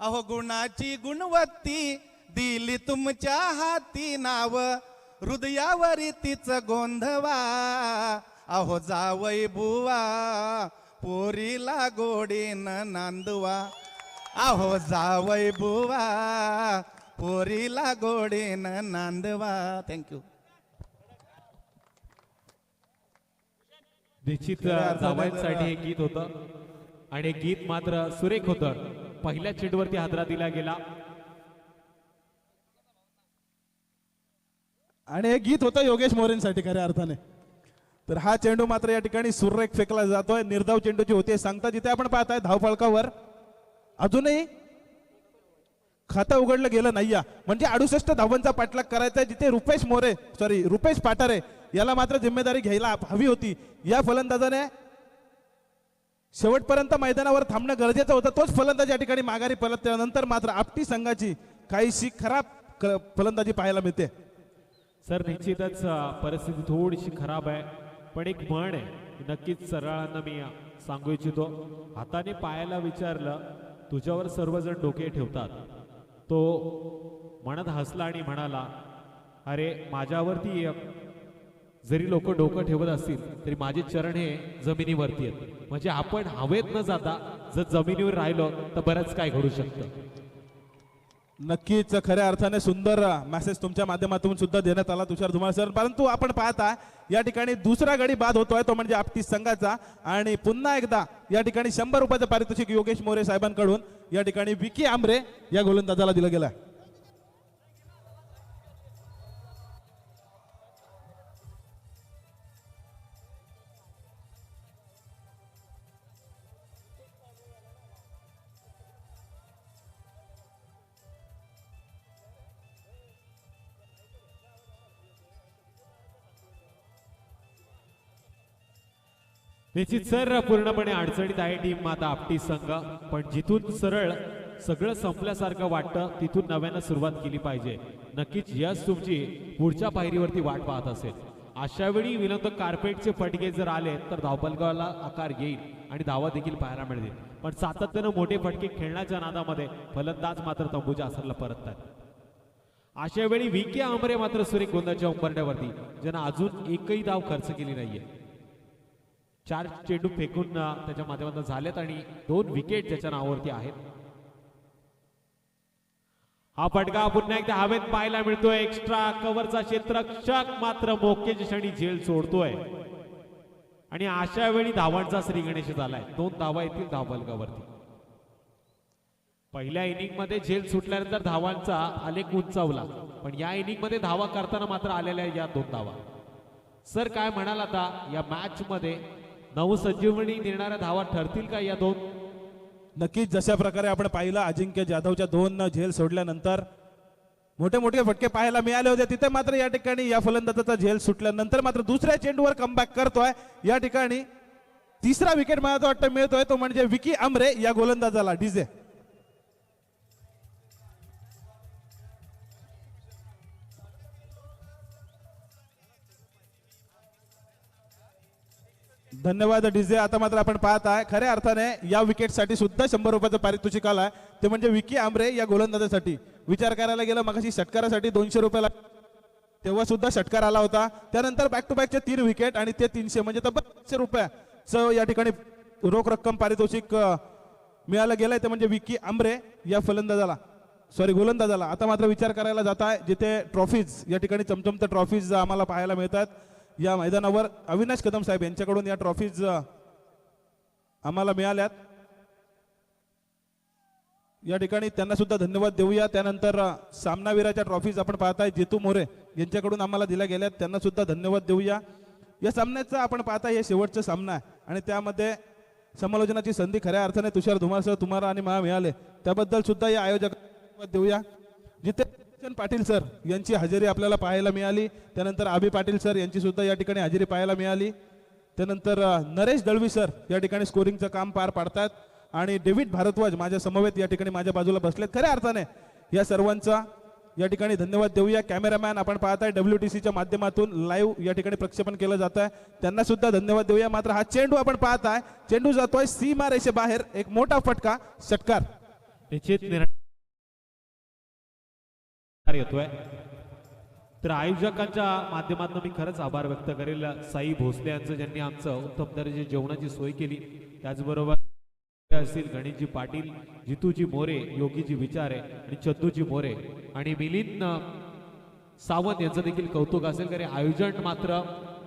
अहो गुणाची गुणवत्ती दिली तुमच्या हाती नाव, हृदयावरी तिच गोंधवा. अहो जावई बुवा पोरीला गोडीनं नांदवा. अहो जावई बुवा पोरीला गोडीनं नांदवा. थँक्यू. निश्चित खऱ्या अर्थाने जावयांसाठी हे गीत होतं आणि हे गीत मात्र सुरेख होतं. पहिल्या चेंडूवरती हादरा दिला गेला आणि हे गीत होतं योगेश मोरेंसाठी खऱ्या अर्थाने. तर हा चेंडू मात्र या ठिकाणी सुरेख फेकला जातोय. निर्धाव चेंडूची होते सांगता जिथे आपण पाहताय धावफळकावर अजूनही खातं उघडलं गेलं नाहीया. म्हणजे 68 धावांचा पाठलाग करायचा आहे जिथे रुपेश पाठारे याला मात्र जिम्मेदारी घ्यायला हवी होती. या फलंदाजाने शेवटपर्यंत मैदानावर थांबणं गरजेचं होतं. तोच फलंदाज या ठिकाणी माघारी परतल्यानंतर मात्र आपटी संघाची काहीशी खराब फलंदाजी पाहायला मिळते. सर निश्चितच परिस्थिती थोडीशी खराब आहे पण एक म्हण आहे नक्कीच सरळांना मी सांगू इच्छितो. हाताने पायाला विचारलं तुझ्यावर सर्वजण डोके ठेवतात. तो म्हणत हसला आणि म्हणाला अरे माझ्यावरती जरी लोक डोकं ठेवत असतील तरी माझे चरण हे जमिनीवरती आहेत. म्हणजे आपण हवेत न जाता जर जमिनीवर राहिलो तर बरंच काय घडू शकतं. नक्कीच खऱ्या अर्थाने सुंदर मेसेज तुमच्या माध्यमातून सुद्धा देण्यात आला तुषार धुमाळ सर. परंतु आपण पाहता या ठिकाणी दुसरा गडी बाद होतोय तो म्हणजे आपटी संघाचा. आणि पुन्हा एकदा या ठिकाणी 100 रुपयाचं पारितोषिक योगेश मोरे साहेबांकडून या ठिकाणी विकी आंबरे या गोलंदाजाला दिलं गेलं. निश्चित सर पूर्णपणे अडचणीत आहे टीम आता आपटी संघ. पण जिथून सरळ सगळं संपल्यासारखं वाटतं तिथून नव्यानं सुरुवात केली पाहिजे. नक्कीच यश तुमची पुढच्या पायरीवरती वाट पाहत असेल. अशा वेळी विनंत कार्पेटचे फटके जर आले तर धावपलकाला आकार येईल आणि धावा देखील पाहायला मिळतील. पण सातत्यानं मोठे फटके खेळण्याच्या नादामध्ये फलंदाज मात्र तंबूच्या असरला परततात. अशा वेळी व्ही.के. आंबरे मात्र सुरेख गोंदाच्या उंबरठ्यावरती ज्यांना अजून एकही धाव खर्च केली नाहीये. 4 चेंडू फेकून त्याच्या माध्यमातून झालेत आणि 2 विकेट त्याच्या नावावरती आहेत. हा फटका पुन्हा एकदा हवेत पाहायला मिळतोय. एक्स्ट्रा कव्हरचा क्षेत्ररक्षक मात्र मोकेच्या क्षणी झेल सोडतोय आणि अशा वेळी धावांचा श्री गणेश झालाय. 2 धावा येतील धावफलकावरती. पहिल्या इनिंग मध्ये झेल सुटल्यानंतर धावांचा आलेख उंचावला, पण या इनिंग मध्ये धावा करताना मात्र आलेल्या या 2 धावा. सर काय म्हणाल आता या मॅच मध्ये नवसंजीवनी देणाऱ्या धावा ठरतील का या 2? नक्कीच जशा प्रकारे आपण पाहिलं अजिंक्य जाधवच्या 2 झेल सोडल्यानंतर मोठे मोठे फटके पाहायला मिळाले होते. तिथे मात्र या ठिकाणी या फलंदाजाचा झेल सुटल्यानंतर मात्र दुसऱ्या चेंडूवर कमबॅक करतोय. या ठिकाणी 3रा विकेट मला वाटतं मिळतोय तो म्हणजे विकी आंबरे या गोलंदाजाला. डीजे धन्यवाद डीजे. आता मात्र आपण पाहत आहे खऱ्या अर्थाने या विकेटसाठी सुद्धा 100 रुपयाचं पारितोषिक आलाय. ते म्हणजे विकी आंबरे या गोलंदाजासाठी. विचार करायला गेलं मगाशी षटकारासाठी 200 रुपयाला तेव्हा सुद्धा षटकार आला होता. त्यानंतर बॅक टू बॅकचे 3 विकेट आणि ते 300 म्हणजे तब्बल 500 रुपयाचं या ठिकाणी रोख रक्कम पारितोषिक मिळालं गेलंय. ते म्हणजे विकी आंबरे या गोलंदाजाला. आता मात्र विचार करायला जात आहे जिथे ट्रॉफीज या ठिकाणी चमचमत ट्रॉफीज आम्हाला पाहायला मिळतात या मैदानावर. अविनाश कदम साहेब यांच्याकडून या ट्रॉफीज आम्हाला मिळाल्यात. या ठिकाणी त्यांना सुद्धा धन्यवाद देऊया. त्यानंतर सामनावीराच्या ट्रॉफीज आपण पाहताय जितू मोरे यांच्याकडून आम्हाला दिल्या गेल्यात, त्यांना सुद्धा धन्यवाद देऊया. या सामन्याचा आपण पाहताय हे शेवटचा सामना आहे आणि त्यामध्ये समालोचनाची संधी खऱ्या अर्थाने तुषार धुमारसह तुम्हाला आणि मला मिळाले, त्याबद्दल सुद्धा या आयोजकांना देऊया. जिथे पाटील सर यांची हजेरी आपल्याला पाहायला मिळाली. त्यानंतर आबी पाटील सर यांची सुद्धा या ठिकाणी हजेरी पाहायला मिळाली. त्यानंतर नरेश दळवी सर या ठिकाणी स्कोरिंगचं काम पार पाडतात आणि डेव्हिड भारद्वाज माझ्या समवेत या ठिकाणी माझ्या बाजूला बसलेत. खऱ्या अर्थाने या सर्वांचा या ठिकाणी धन्यवाद देऊया. कॅमेरामॅन आपण पाहताय WTCच्या माध्यमातून लाईव्ह या ठिकाणी प्रक्षेपण केलं जात आहे, त्यांना सुद्धा धन्यवाद देऊया. मात्र हा चेंडू आपण पाहताय, चेंडू जातोय सीमा रेषेबाहेर. एक मोठा फटका, षटकार निश्चित येतोय. तर आयोजकांच्या माध्यमातून मी खरंच आभार व्यक्त करेल साई भोसले यांचं, ज्यांनी आमचं उत्तम दर्जाची जेवणाची सोय केली. त्याचबरोबर असतील गणेशजी पाटील, जितूजी मोरे, योगीजी विचारे आणि चंदूजी मोरे आणि मिलिंद सावंत यांचं देखील कौतुक असेल. कारण आयोजन मात्र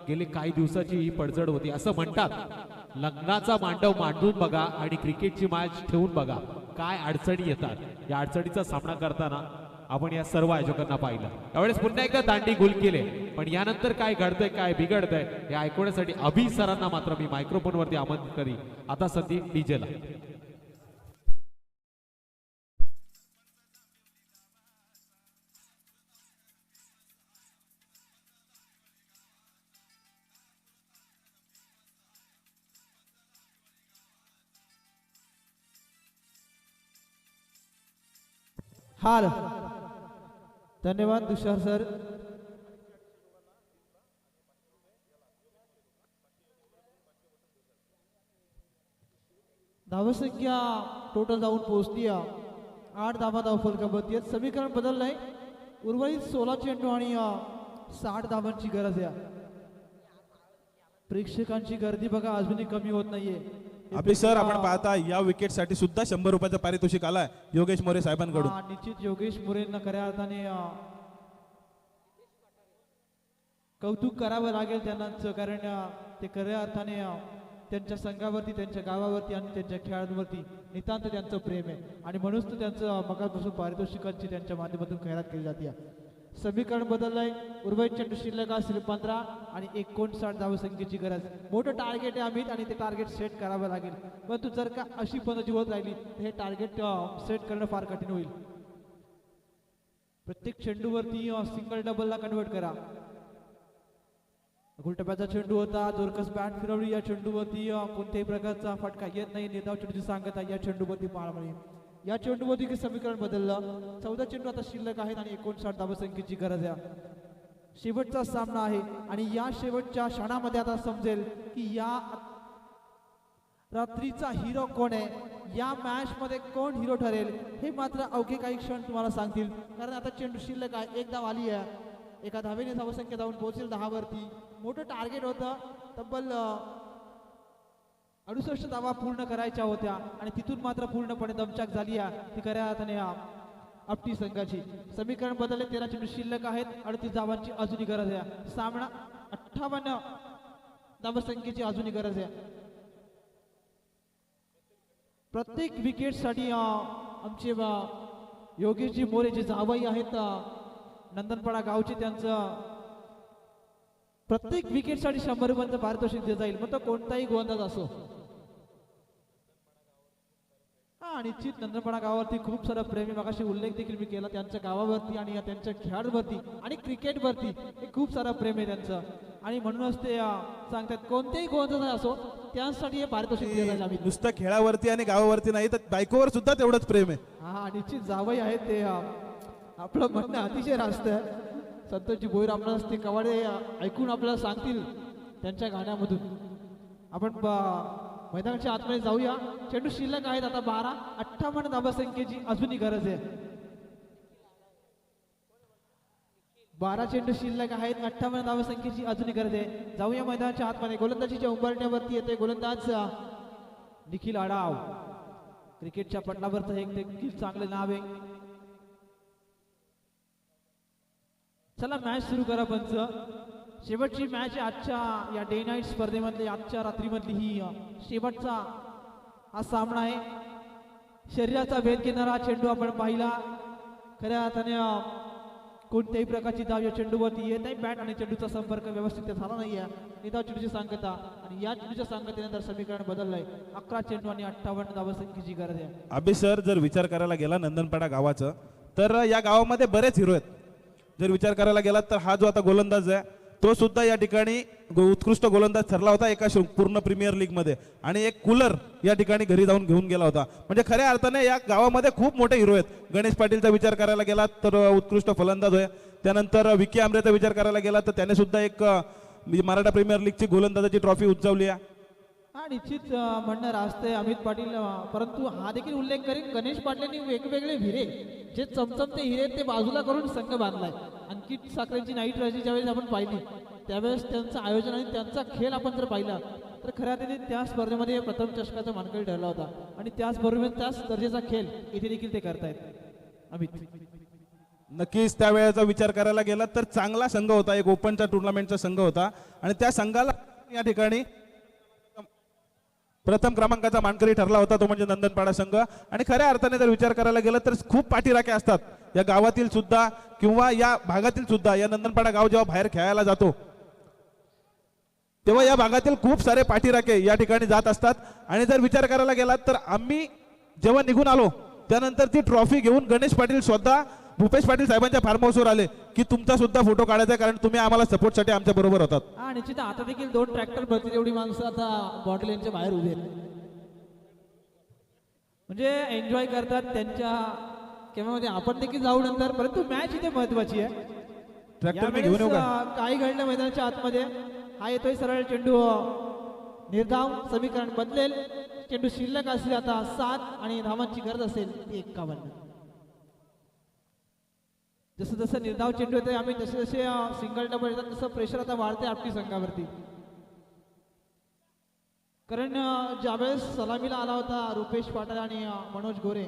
गेले काही दिवसाची ही पडझड होती. असं म्हणतात लग्नाचा मांडव मांडून बघा आणि क्रिकेटची मॅच ठेवून बघा, काय अडचणी येतात. या अडचणीचा सामना करताना आपण या सर्व आयोजकांना पाहिलं. त्यावेळेस पुन्हा एकदा दांडी गुल केले, पण यानंतर काय घडतंय काय बिघडतंय हे ऐकवण्यासाठी अभि सरांना मात्र मी मायक्रोफोनवरती आमंत्रित करी. आता संधी डीजेला. हाल धन्यवाद तुषार सर. धावसंख्या टोटल जाऊन पोहोचली 8 धावा धावफलकावरती आहेत. समीकरण बदललंय, उर्वरित 16 चेंडू आणि 60 धावांची गरज आहे. प्रेक्षकांची गर्दी बघा अजूनही कमी होत नाहीये. आपले सर आपण पाहता या विकेट साठी सुद्धा 100 रुपयाचं पारितोषिक आलाय योगेश मोरे साहेबांकडून. निश्चित योगेश मोरेंना खऱ्या अर्थाने कौतुक करावं लागेल त्यांना, कारण ते खऱ्या अर्थाने त्यांच्या संघावरती, त्यांच्या गावावरती आणि त्यांच्या खेळाडूंवरती नितांत त्यांचं प्रेम आहे आणि म्हणूनच तर त्यांचं मगापासून पारितोषिकांची त्यांच्या माध्यमातून खैरात केली जाते. समीकरण बदललंय, उर्वरित चेंडू शिल्लक असतील 15 आणि 59 धावसंख्येची गरज. मोठं टार्गेट आहे अमित आणि ते टार्गेट सेट करावं लागेल. परंतु जर का अशी पद्धती होत राहिली तर हे टार्गेट सेट करणं फार कठीण होईल. प्रत्येक चेंडूवरती सिंगल डबलला कन्वर्ट करा. गुलटप्याचा चेंडू होता, जोरकस बॅट फिरवली. या चेंडूवरती कोणत्याही प्रकारचा फटका येत नाही. नेताव चेंडूची सांगता या चेंडूवरती पाळमळी. या चेंडूवरती समीकरण बदललं. 14 चेंडू आता शिल्लक आहेत आणि 59 धावसंख्येची गरज आहे. शेवटचा सामना आहे आणि या शेवटच्या क्षणामध्ये आता समजेल की या रात्रीचा हिरो कोण आहे, या मॅच मध्ये कोण हिरो ठरेल हे मात्र अवघे काही क्षण तुम्हाला सांगतील. कारण आता चेंडू शिल्लक आहे, एक धाव आली आहे. एका धावेने धावसंख्या जाऊन पोहोचेल 10 वरती. मोठं टार्गेट होतं, तब्बल 68 धावा पूर्ण करायच्या होत्या आणि तिथून मात्र पूर्णपणे दमछाक झाली आहे ती खऱ्या अर्थाने आपटी संघाची. समीकरण बदलले, 13 चेंडू शिल्लक आहेत, 38 धावांची अजूनही गरज आहे. सामना 58 धावसंख्येची अजूनही गरज आहे. प्रत्येक विकेटसाठी आमचे योगेशजी मोरे जे जावई आहेत नंदनपाडा गावचे, त्यांचं प्रत्येक विकेटसाठी 100 रुपयांचं पारितोषिक दिलं जाईल, मग तो कोणताही गोलंदाज असो. निश्चित नंदनपाडा गावावरती खूप सारा प्रेमी, मगाशी उल्लेख देखील मी केला त्यांच्या गावावरती आणि त्यांच्या खेळाडूवरती आणि क्रिकेटवरती हे खूप सारा प्रेम आहे त्यांचं. आणि म्हणूनच ते सांगतात कोणतेही गोलंदाज असो त्यांसाठी हे पारितोषिक दिलं जाईल. आम्ही नुसतं खेळावरती आणि गावावरती नाही तर बायकोवर सुद्धा तेवढंच प्रेम आहे. हा निश्चित जावई आहेत ते. आपलं म्हणणं अतिशय रास्त आहे. संतोषजी भोईर आपल्याला ते कवाडे ऐकून आपल्याला सांगतील त्यांच्या गाण्यामधून. आपण मैदानाच्या आतमध्ये जाऊया. चेंडू शिल्लक आहेत आता 12, 58 धावसंख्येची अजूनही गरज आहे. 12 चेंडू शिल्लक आहेत, 58 धावसंख्येची अजूनही गरज आहे. जाऊया मैदानाच्या आतमध्ये. गोलंदाजीच्या उंबरठ्यावरती येते गोलंदाज निखिल आडाव. क्रिकेटच्या पटलावरचं एक देखील चांगले नाव आहे. चला मॅच सुरू करा पंच. शेवटची मॅच आजच्या या डे नाईट स्पर्धेमधली, आजच्या रात्रीमधली ही शेवटचा हा सामना आहे. शरीराचा भेद घेणारा चेंडू आपण पाहिला. खऱ्या अर्थाने कोणत्याही प्रकारची धाव या चेंडूवरती येत नाही. बॅट आणि चेंडूचा संपर्क व्यवस्थित झाला नाहीये. निधाव चेंडूची सांगता आणि या चेंडूच्या सांगतेनंतर समीकरण बदललंय. 11 चेंडू आणि 58 धावसंख्येची गरज आहे. अभि सर, जर विचार करायला गेला नंदनपाडा गावाचं, तर या गावामध्ये बरेच हिरो आहेत. जर विचार करायला गेला तर हा जो आता गोलंदाज आहे तो सुद्धा या ठिकाणी उत्कृष्ट गोलंदाज ठरला होता एका पूर्ण प्रीमियर लीग मध्ये, आणि एक कूलर या ठिकाणी घरी जाऊन घेऊन गेला होता. म्हणजे खऱ्या अर्थाने या गावामध्ये खूप मोठे हिरो आहेत. गणेश पाटीलचा विचार करायला गेला तर उत्कृष्ट फलंदाज आहे. त्यानंतर विकी आमरेचा विचार करायला गेला तर त्याने सुद्धा एक मराठा प्रीमियर लीगची गोलंदाजाची ट्रॉफी उचवली आहे. हा निश्चित म्हणणं रास्त अमित पाटील, परंतु हा देखील उल्लेख करेन गणेश पाटलांनी वेगवेगळे हिरे जे चमचमते हिरे ते बाजूला करून संघ बांधलाय. अंकित साखरेंची नाईट रायची ज्यावेळेस आपण पाहिली त्यावेळेस त्यांचं आयोजन आणि त्यांचा खेळ आपण जर पाहिला तर खऱ्या अर्थाने त्या स्पर्धेमध्ये प्रथम चषकाचा मानकरी ठरला होता आणि त्याचबरोबर त्याच दर्जाचा खेळ इथे देखील ते करतायत. अमित, नक्कीच त्यावेळेचा विचार करायला गेला तर चांगला संघ होता, एक ओपनचा टुर्नामेंटचा संघ होता आणि त्या संघाला या ठिकाणी प्रथम क्रमांकाचा मानकरी ठरला होता तो म्हणजे नंदनपाडा संघ. आणि खऱ्या अर्थाने जर विचार करायला गेला तर खूप पाठीराखे असतात या गावातील सुद्धा किंवा या भागातील सुद्धा. या नंदनपाडा गाव जेव्हा बाहेर खेळायला जातो तेव्हा या भागातील खूप सारे पाठीराखे या ठिकाणी जात असतात. आणि जर विचार करायला गेला तर आम्ही जेव्हा निघून आलो त्यानंतर ती ट्रॉफी घेऊन गणेश पाटील स्वतः भूपेश पाटील साहेबांच्या फार्म हाऊसवर आले की तुमचा सुद्धा फोटो काढायचा कारण तुम्ही आम्हाला सपोर्टसाठी आमच्या बरोबर होतात. हा निश्चित आता देखील 2 ट्रॅक्टर भरतील एवढी माणसं आता बॉटल यांच्या बाहेर उभी आहेत. म्हणजे एन्जॉय करतात त्यांच्या केव्हामध्ये. आपण देखील जाऊ नंतर, परंतु मॅच इथे महत्वाची आहे. ट्रॅक्टर मी घेऊन येऊ का? यावेळेस काही घडलं मैदानाच्या आतमध्ये. हा येतोय सरळ चेंडू निर्धाव. समीकरण बदलेल. चेंडू शिल्लक असेल आता 7 आणि धावांची गरज असेल ती 51. जसं जसं निर्धाव चेंडू येतोय आम्ही जसे जसे सिंगल डबल येतात तसं प्रेशर आता वाढते आपली संघावरती. कारण ज्यावेळेस सलामीला आला होता रुपेश पाटील आणि मनोज गोरे,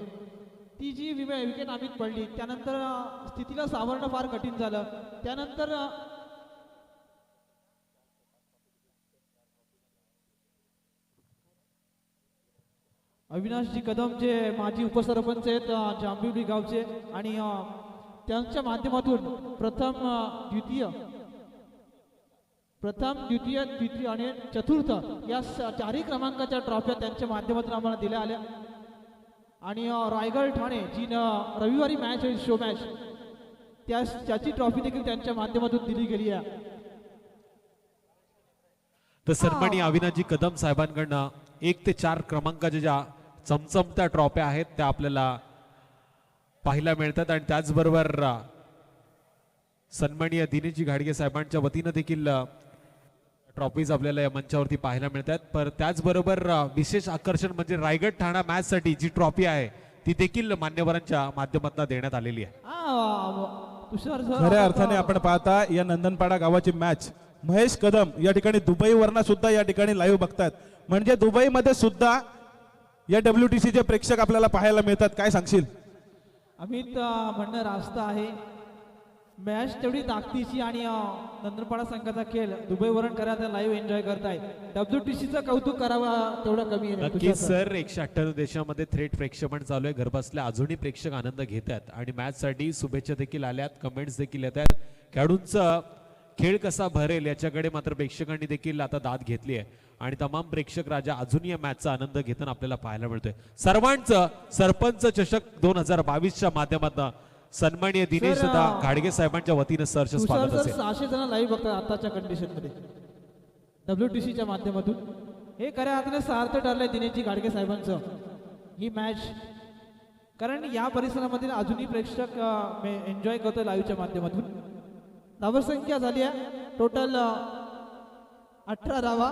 ती जी विकेट आम्ही पडली त्यानंतर स्थितीला सावरणं फार कठीण झालं. त्यानंतर अविनाशजी कदम जे माजी उपसरपंच आहेत जांभिवली गावचे आणि त्यांच्या माध्यमातून प्रथम द्वितीय तृतीय आणि चतुर्थ या 4ही क्रमांकाच्या ट्रॉफ्या त्यांच्या माध्यमातून आम्हाला दिल्या आल्या. आणि रायगड ठाणे जी रविवारी मॅच होईल शो मॅच त्याची ट्रॉफी देखील त्यांच्या माध्यमातून दिली गेली आहे. तर सन्मानी अविनाशजी कदम साहेबांकडनं 1 ते 4 क्रमांकाच्या ज्या चमचमत्या ट्रॉफ्या आहेत त्या आपल्याला पाहायला मिळतात. आणि त्याचबरोबर सन्माननीय दिनेशजी घाडगे साहेबांच्या वतीनं देखील ट्रॉफीज आपल्याला या मंचावरती पाहायला मिळतात. पर त्याचबरोबर विशेष आकर्षण म्हणजे रायगड ठाणा मॅच साठी जी ट्रॉफी आहे ती देखील मान्यवरांच्या माध्यमातून देण्यात आलेली आहे. तुषार सर खऱ्या अर्थाने आपण पाहता या नंदनपाडा गावाची मॅच महेश कदम या ठिकाणी दुबईवरनं सुद्धा या ठिकाणी लाईव्ह बघतात. म्हणजे दुबईमध्ये सुद्धा या WTC चे प्रेक्षक आपल्याला पाहायला मिळतात. काय सांगशील? अमित म्हणणं रास्त आहे. मॅच तेवढी ताकदीची आणि नंदनपाडा संघाचा खेळ दुबईवरून करा लाईव्ह एन्जॉय करताय. WTCचं कौतुक करावं तेवढं कमी आहे. नक्कीच सर. 198 देशामध्ये थेट प्रेक्षेपण चालू आहे. घरबसल्या अजूनही प्रेक्षक आनंद घेतात आणि मॅच साठी शुभेच्छा देखील आल्यात, कमेंट्स देखील येत आहेत. खेळाडूंचा खेळ कसा भरेल याच्याकडे मात्र प्रेक्षकांनी देखील आता दाद घेतली आहे आणि तमाम प्रेक्षक राजा अजूनही या मॅचचा आनंद घेताना आपल्याला पाहायला मिळतोय. सर्वांचं सरपंच चषक 2022च्या माध्यमातून सन्माननीय दिनेश सर, दादा घाडगे साहेबांच्या वतीनं सरचे तुषार स्वागत सर असेल. 600 जण लाईव्ह बघतात आताच्या कंडिशन मध्ये WTCच्या माध्यमातून. हे खऱ्या अर्थाने सार्थ ठरलंय दिनेशजी घाडगे साहेबांचं ही मॅच, कारण या परिसरामध्ये अजूनही प्रेक्षक एन्जॉय करतोय लाईव्हच्या माध्यमातून. धावसंख्या झाली आहे टोटल 18 धावा.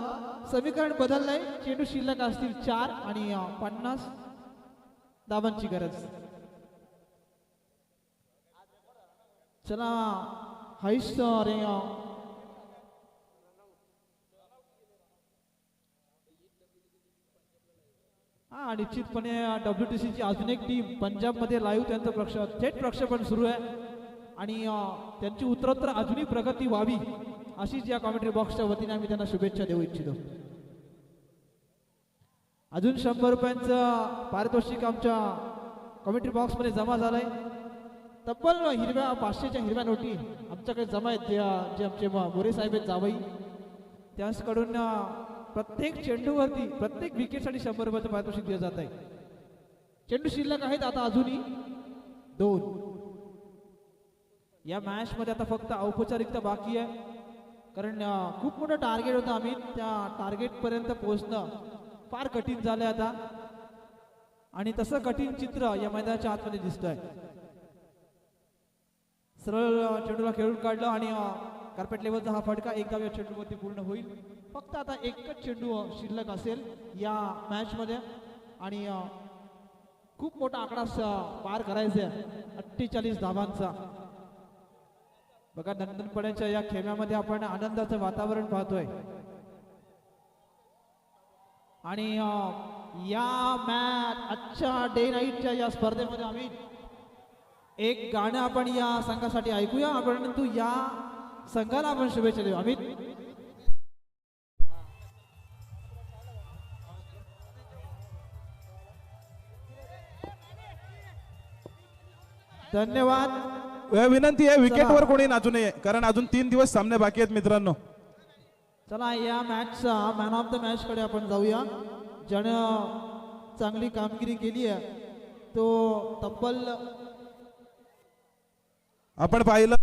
समीकरण बदललंय. चेंडू शिल्लक असतील 4 आणि 50 धावांची गरज. चला हाईस्ट रे हा निश्चितपणे WTC ची अजून एक टीम पंजाबमध्ये लाईव्ह त्यांचं थेट प्रक्षेपण सुरू आहे आणि त्यांची उत्तरोत्तर अजूनही प्रगती व्हावी अशीच या कॉमेंट्री बॉक्सच्या वतीने आम्ही त्यांना शुभेच्छा देऊ इच्छितो. अजून 100 रुपयांचं पारितोषिक आमच्या कॉमेंट्री बॉक्समध्ये जमा झालंय. तब्बल 500च्या हिरव्या नोटी आमच्याकडे जमा आहेत. जे आमचे मोरे साहेब आहेत जावई त्यांच्याकडून प्रत्येक चेंडूवरती प्रत्येक विकेटसाठी 100 रुपयाचं पारितोषिक दिलं जात आहे. चेंडू शिल्लक आहेत आता अजूनही 2. या मॅच मध्ये आता फक्त औपचारिकता बाकी आहे, कारण खूप मोठं टार्गेट होतं. आम्ही त्या टार्गेट पर्यंत पोहोचणं फार कठीण झालंय आता आणि तसं कठीण चित्र या मैदानाच्या आतमध्ये दिसतंय. सरळ चेंडूला खेळून काढलं आणि कार्पेट लेवलचा हा फटका एकदा या चेंडूवरती पूर्ण होईल. फक्त आता एकच चेंडू शिल्लक असेल या मॅच मध्ये आणि खूप मोठा आकडा पार करायचा आहे 48 धावांचा. बघा नंदनपाड्याच्या या खेळामध्ये आपण आनंदाचं वातावरण पाहतोय आणि या मॅच आजच्या डे नाईटच्या या स्पर्धेमध्ये आम्ही एक गाणं आपण या संघासाठी ऐकूया. परंतु या संघाला आपण शुभेच्छा देऊ. अमित धन्यवाद. विनंती आहे विकेटवर कोणी नाचू नये, कारण अजून 3 दिवस सामने बाकी आहेत मित्रांनो. चला या मॅचचा मॅन ऑफ द मॅच कडे आपण जाऊया. ज्यानं चांगली कामगिरी केली आहे तो तब्बल आपण पाहिलं